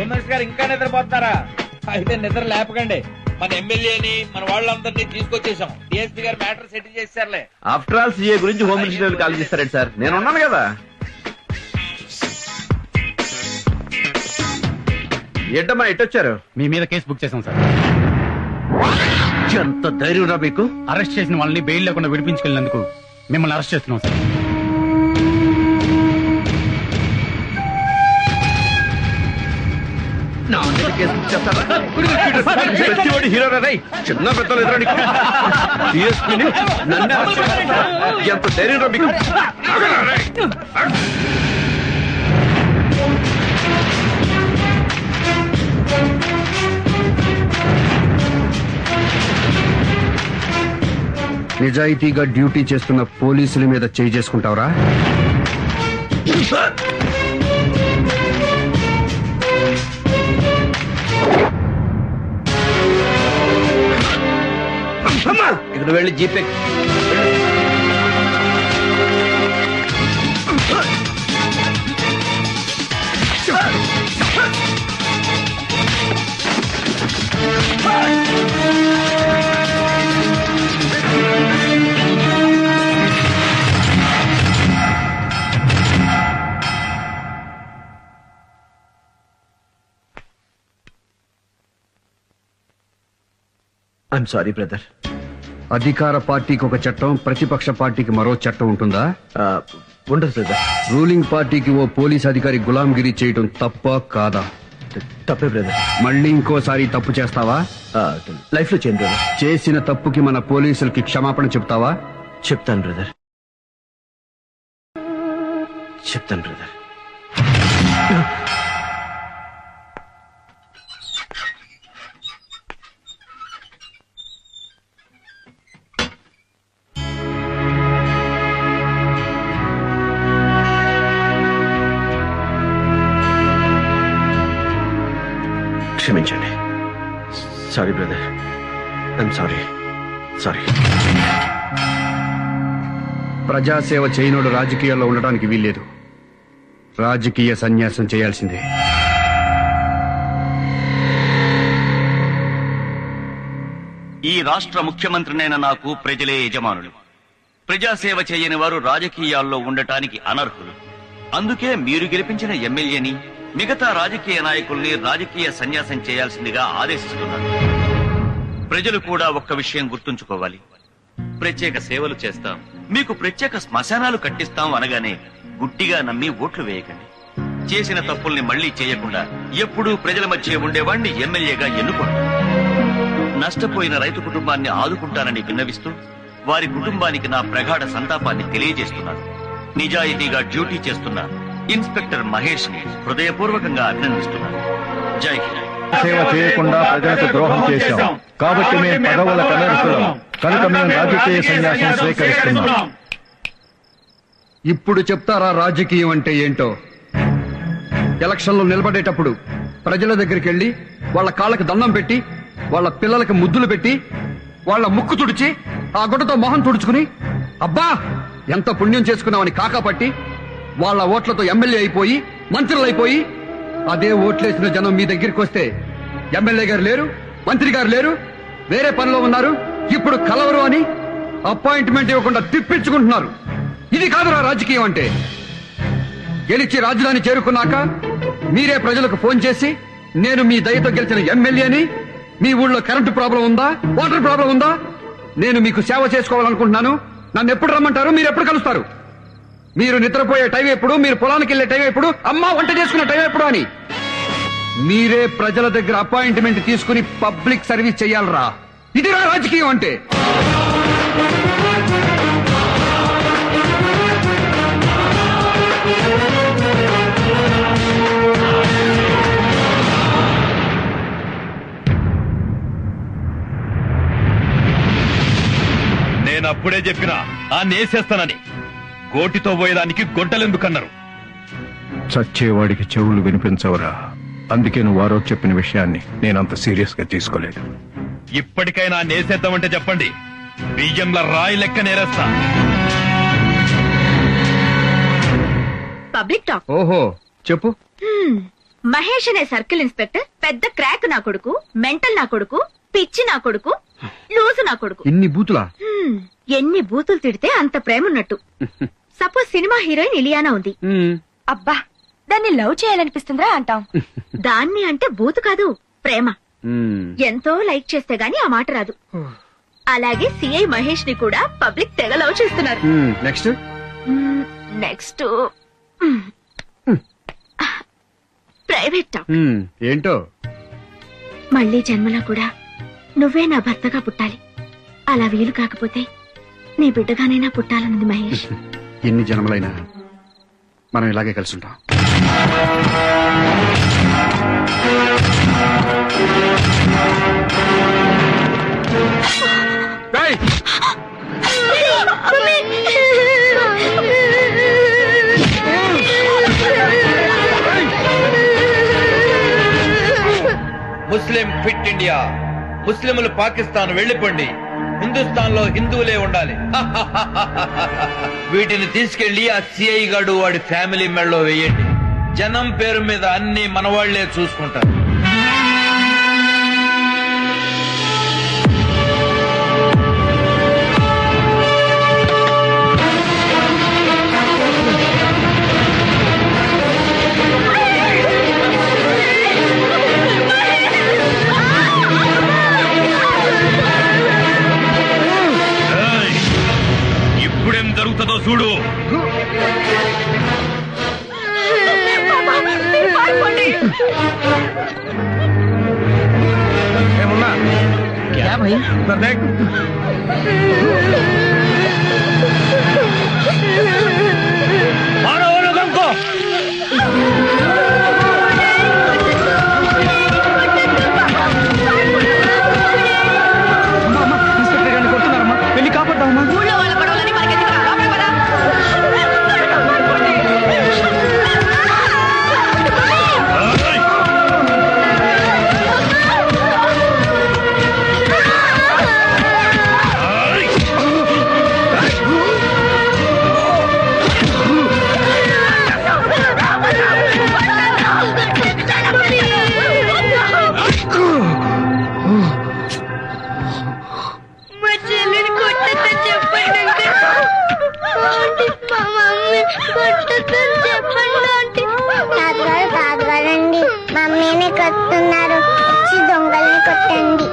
Women's గారు ఇంకా నిద్రపోతున్నారా? అయితే నిద్ర లేపకండి. మన ఎమ్మెల్యేని మన వాళ్ళందరినీ తీసుకొచ్చేసాం. డిఎస్పీ గారు మ్యాటర్ సెటిల్ చేశారులే. ఆఫ్టర్ ఆల్ సీఏ గురించి హోమ్ మినిస్టర్ కాల్ చేస్తారండి సార్. నేను ఉన్నాను కదా. ఏంటమ్మా ఎట్టొచ్చారు? మీ మీద కేసు బుక్ చేశాం సార్. ఎంత ధైర్యం రా మీకు? అరెస్ట్ చేసిన వాళ్ళని బెయిల్ లేకుండా విడిపించుకెళ్ళినందుకు మిమ్మల్ని అరెస్ట్ చేస్తున్నాం సార్. నా మీద కేసు బుక్ చేస్తారా? ప్రతివాడు హీరోరా రై. చిన్న పెద్దలు ఎదురా నీకు? డిఎస్పీని నన్ను అరెస్ట్ చేస్తారా? ఎంత ధైర్యం రా మీకు? నిజాయితీగా డ్యూటీ చేస్తున్న పోలీసుల మీద చేయి చేసుకుంటావురా? ఇక్కడ వెళ్ళి జీపే. I'm sorry brother. అధికార పార్టీకి ఒక చట్టం, ప్రతిపక్ష పార్టీకి మరో చట్టం ఉంటుందా? ఉండదు బ్రదర్. రూలింగ్ పార్టీకి ఓ పోలీస్ అధికారి గులాంగిరి చేయటం తప్ప కాదా? తప్పే బ్రదర్. మళ్ళీ ఇంకోసారి తప్పు చేస్తావా? లైఫ్ లో చేయండి బ్రదర్. చేసిన తప్పుకి మన పోలీసులకి క్షమాపణ చెప్తావా? చెప్తాను బ్రదర్. చెప్తాను బ్రదర్. క్షమించండి. Sorry brother. I'm sorry. Sorry. ప్రజాసేవ చేయనోడు రాజకీయాల్లో ఉండడానికి వీల్లేదు. రాజకీయ సన్యాసం చేయాల్సిందే. ఈ రాష్ట్ర ముఖ్యమంత్రినైన నాకు ప్రజలే యజమానులు. ప్రజాసేవ చేయని వారు రాజకీయాల్లో ఉండటానికి అనర్హులు. అందుకే మీరు గెలిపించిన ఎమ్మెల్యేని, మిగతా రాజకీయ నాయకుల్ని రాజకీయ సన్యాసం చేయాల్సిందిగా ఆదేశిస్తున్నారు. ప్రజలు కూడా ఒక్క విషయం గుర్తుంచుకోవాలి. ప్రత్యేక సేవలు చేస్తాం, మీకు ప్రత్యేక శ్మశానాలు కట్టిస్తాం అనగానే గుట్టిగా నమ్మి ఓట్లు వేయకండి. చేసిన తప్పుల్ని మళ్లీ చేయకుండా ఎప్పుడూ ప్రజల మధ్య ఉండేవాణ్ణి ఎమ్మెల్యేగా ఎన్నుకోండి. నష్టపోయిన రైతు కుటుంబాన్ని ఆదుకుంటానని విన్నవిస్తూ వారి కుటుంబానికి నా ప్రగాఢ సంతాపాన్ని తెలియజేస్తున్నాను. నిజాయితీగా డ్యూటీ చేస్తున్న ఇన్స్పెక్టర్ మహేష్ ని హృదయపూర్వకంగా అభినందిస్తున్నాను. జై హింద్. సేవ చేయకుండా ప్రజలకు ద్రోహం చేశాం కాబట్టి మేము పదవుల కనరుస్తున్నాం. కనుక మేము రాజకీయ సన్యాసం స్వీకరిస్తున్నాం. ఇప్పుడు చెప్తారా రాజకీయం అంటే ఏంటో? ఎలక్షన్లో నిలబడేటప్పుడు ప్రజల దగ్గరికి వెళ్లి వాళ్ళ కాళ్ళకి దండం పెట్టి, వాళ్ళ పిల్లలకి ముద్దులు పెట్టి, వాళ్ళ ముక్కు తుడిచి, ఆ గుడ్డతో మొహం తుడుచుకుని అబ్బా ఎంత పుణ్యం చేసుకున్నామని కాకాపట్టి వాళ్ళ ఓట్లతో ఎమ్మెల్యే అయిపోయి మంత్రులు అయిపోయి, అదే ఓట్లేసిన జనం మీ దగ్గరికి వస్తే ఎమ్మెల్యే గారు లేరు, మంత్రి గారు లేరు, వేరే పనిలో ఉన్నారు, ఇప్పుడు కలవరు అని అపాయింట్మెంట్ ఇవ్వకుండా తిప్పించుకుంటున్నారు. ఇది కాదురా రాజకీయం అంటే. గెలిచి రాజధాని చేరుకున్నాక మీరే ప్రజలకు ఫోన్ చేసి, నేను మీ దయతో గెలిచిన ఎమ్మెల్యేని, మీ ఊళ్ళో కరెంటు ప్రాబ్లం ఉందా, వాటర్ ప్రాబ్లం ఉందా, నేను మీకు సేవ చేసుకోవాలనుకుంటున్నాను, నన్ను ఎప్పుడు రమ్మంటారు, మీరు ఎప్పుడు కలుస్తారు, మీరు నిద్రపోయే టైం ఎప్పుడు, మీరు పొలానికి వెళ్లే టైం ఎప్పుడు, అమ్మ వంట చేసుకునే టైం ఎప్పుడు అని మీరే ప్రజల దగ్గర అపాయింట్మెంట్ తీసుకుని పబ్లిక్ సర్వీస్ చెయ్యాలరా. ఇదిరా రాజకీయం అంటే. నేను అప్పుడే చెప్పినా ఆ నేసేస్తానని. గోటితో పోయేదానికి గొడ్డలెందుకన్నారు? చచ్చేవాడికి చెవులు వినిపించవురా. అందుకే నువ్వు వారో చెప్పిన విషయాన్ని నేనంత సీరియస్ గా తీసుకోలేదు. ఇప్పటికైనా నేసేద్దామంటే చెప్పండి, బియ్యంల రాయి లెక్క నేరేస్తా. Public talk. ఓహో చెప్పు. మహేష్ అనే సర్కిల్ ఇన్స్పెక్టర్ పెద్ద క్రాక్ నా కొడుకు, మెంటల్ నా కొడుకు, పిచ్చి నా కొడుకు, లూజు నా కొడుకు. ఇన్ని బూతులా? ఎన్ని బూతులు తిడితే అంత ప్రేమ ఉన్నట్టు. సపోజ్ సినిమా హీరోయిన్ ఇలియానా ఉంది. అబ్బా దాన్ని లవ్ చేయాలనిపిస్తుందా అంటాం. దాన్ని అంటే బూతు కాదు, ప్రేమ. ఎంతో లైక్ చేస్తే గాని ఆ మాట రాదు. అలాగే సిఐ మహేష్ ని కూడా పబ్లిక్ తెగ లవ్ చేస్తున్నారు. Next next private talk. ఏంటో? మళ్ళీ జన్మలో కూడా నువ్వే నా భర్తగా పుట్టాలి. అలా వీలు కాకపోతే నీ బిడ్డగానైనా పుట్టాలన్నది మహేష్. ఎన్ని జన్మలైనా మనం ఇలాగే కలిసి ఉంటాం. ముస్లిం ఫిట్ ఇండియా. ముస్లింలు పాకిస్తాన్ వెళ్లిపోండి, హిందుస్థాన్ లో హిందువులే ఉండాలి. వీటిని తీసుకెళ్లి ఆ సిఐ గాడు వాడి ఫ్యామిలీ మెడలో వేయండి. జనం పేరు మీద అన్ని మనవాళ్లే చూసుకుంటారు. ఇప్పుడేం జరుగుతుందో చూడు. ఏమున్నా కొడుతున్నారమ్మా, వెళ్ళి కాపాడమ్మా. తాతగారండి మమ్మీని కొట్టున్నారు, వచ్చి దొంగల్ని కొట్టండి.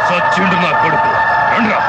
సచ్చిండు నా కొడుకు. రండ్రా.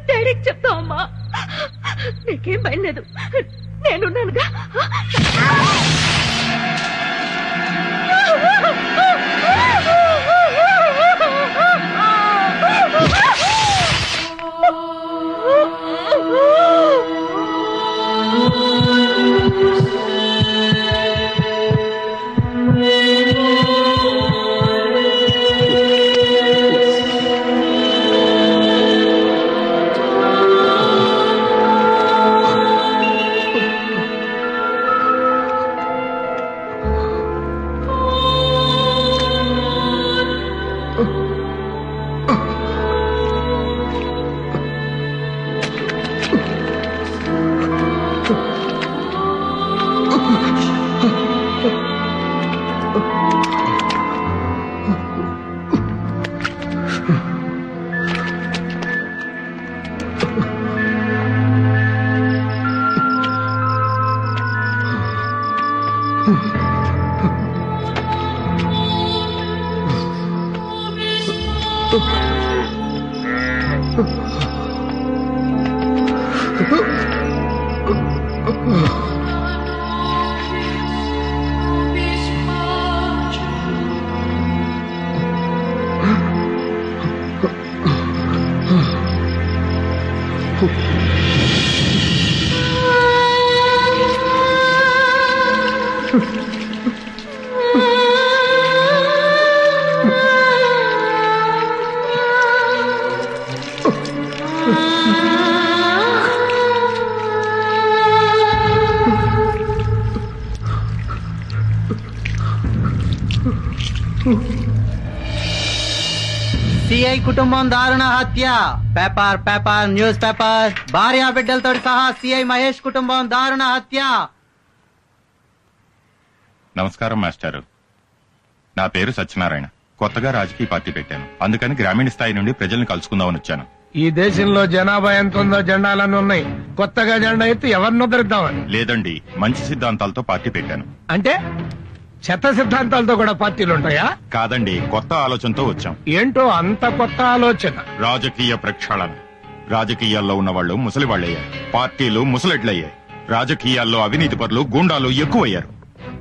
డాడీకి చెప్తావమ్మా, నీకేం భయం లేదు, నేనున్నానుగా. సిఐ కుటుంబం దారుణ హత్య. Paper paper news paper. భార్య బిడ్డలతో సహా సిఐ మహేష్ కుటుంబం దారుణ హత్య. నమస్కారం మాస్టారు. నా పేరు సత్యనారాయణ. కొత్తగా రాజకీయ పార్టీ పెట్టాను. అందుకని గ్రామీణ స్థాయి నుండి ప్రజల్ని కలుసుకుందామని వచ్చాను. ఈ దేశంలో జనాభా ఎంత ఉందో జెండాలన్నీ ఉన్నాయి. కొత్తగా జెండా ఎత్తి ఎవరిని ఉద్ధరిద్దామని? లేదండి, మంచి సిద్ధాంతాలతో పార్టీ పెట్టాను. అంటే చెత్త సిద్ధాంతాలతో కూడా పార్టీలు ఉంటాయా? కాదండి, కొత్త ఆలోచనతో వచ్చాం. ఏంటో అంత కొత్త ఆలోచన? రాజకీయ ప్రక్షాళన. రాజకీయాల్లో ఉన్న వాళ్ళు ముసలివాళ్లయ్యారు, పార్టీలు ముసలెడ్లయ్యాయి. రాజకీయాల్లో అవినీతి పరులు, గూండాలు ఎక్కువయ్యారు.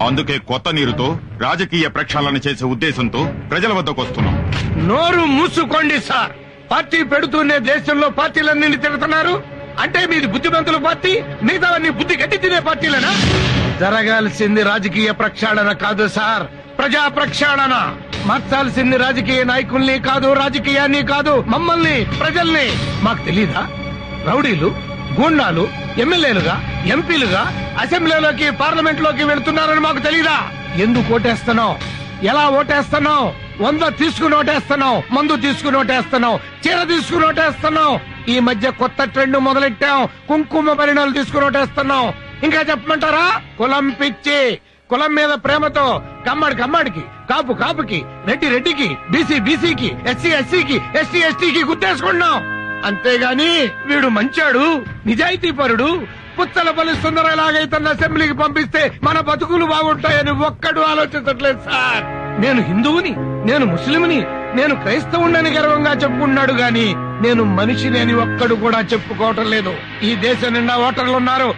అందుకే కొత్త నీరుతో రాజకీయ ప్రక్షాళన చేసే ఉద్దేశంతో ప్రజల వద్దకు వస్తున్నాం. నోరు మూసుకోండి సార్. పార్టీ పెడుతూనే దేశంలో పార్టీలన్నీ తిరుగుతున్నారు అంటే మీది బుద్ధిమంతుల పార్టీ, మిగతావన్నీ బుద్ధి గట్టి తినే పార్టీలేనా? జరగాల్సింది రాజకీయ ప్రక్షాళన కాదు సార్, ప్రజా ప్రక్షాళన. మార్చాల్సింది రాజకీయ నాయకుల్ని కాదు, రాజకీయాన్ని కాదు, మమ్మల్ని, ప్రజల్ని. మాకు తెలీదా? రౌడీలు, గూండాలు ఎమ్మెల్యేలుగా, ఎంపీలుగా అసెంబ్లీలోకి, పార్లమెంట్ లోకి వెళుతున్నారని మాకు తెలీదా? ఎందుకు ఓటేస్తున్నావు? ఎలా ఓటేస్తున్నావు? 100 తీసుకుని ఓటేస్తున్నావు, మందు తీసుకుని ఓటేస్తున్నావు, చీర తీసుకుని ఓటేస్తున్నావు. ఈ మధ్య కొత్త ట్రెండ్ మొదలెట్టాం, కుంకుమ పరిణాలు తీసుకుని ఓటేస్తున్నావు. ఇంకా చెప్పమంటారా? కులం పిచ్చి. కులం మీద ప్రేమతో కమ్మడికి, కాపు కాపుకి, రెడ్డి రెడ్డికి, బీసీ బీసీకి, ఎస్సీ ఎస్సీకి, ఎస్టీ ఎస్టీకి గుర్తేసుకున్నాం. అంతేగాని వీడు మంచాడు, నిజాయితీ పరుడు, పుచ్చలపల్లి సుందరలాగైతే అసెంబ్లీకి పంపిస్తే మన బతుకులు బాగుంటాయని ఒక్కడు ఆలోచించట్లేదు సార్. నేను హిందువుని, నేను ముస్లింని, నేను క్రైస్తవుని గర్వంగా చెప్పుకున్నాడు గాని నేను మనిషిని అని ఒక్కడు కూడా చెప్పుకోవటం లేదు. ఈ దేశం నిండా ఓటర్లున్నారు,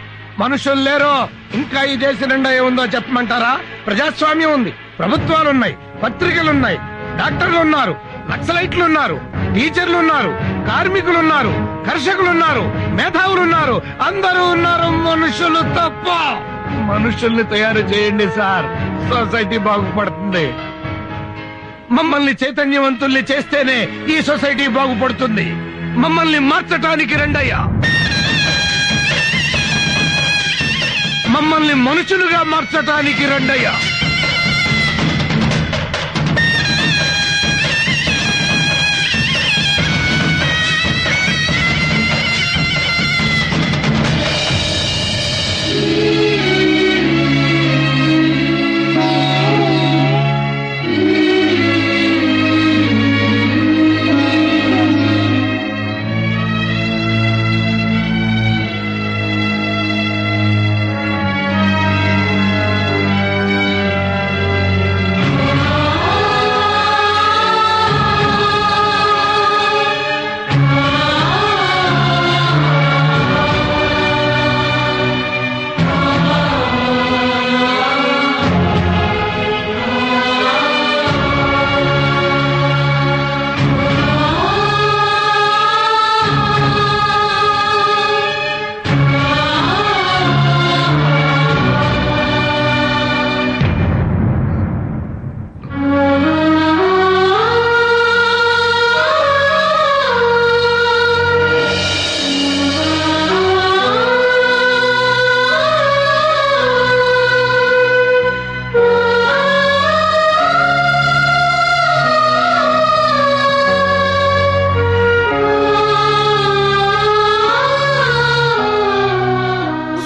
మనుషులు లేరు. ఇంకా ఈ దేశం నిండా ఏముందో చెప్పమంటారా? ప్రజాస్వామ్యం ఉంది, ప్రభుత్వాలున్నాయి, పత్రికలున్నాయి, డాక్టర్లు ఉన్నారు, నక్సలైట్లున్నారు, టీచర్లున్నారు, కార్మికులున్నారు, కర్షకులున్నారు, మేధావులున్నారు, అందరూ ఉన్నారు. మనుషులు తప్ప. మనుషుల్ని తయారు చేయండి సార్, సొసైటీ బాగుపడుతుంది. మమ్మల్ని చైతన్యవంతుల్ని చేస్తేనే ఈ సొసైటీ బాగుపడుతుంది. మమ్మల్ని మార్చటానికి రండయ్యా. మమ్మల్ని మనుషులుగా మార్చటానికి రండయ్యా.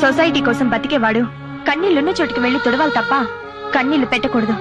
సొసైటీ కోసం బతికేవాడు కన్నీళ్లున్న చోటుకి వెళ్లి తుడవాలి తప్ప కన్నీళ్లు పెట్టకూడదు.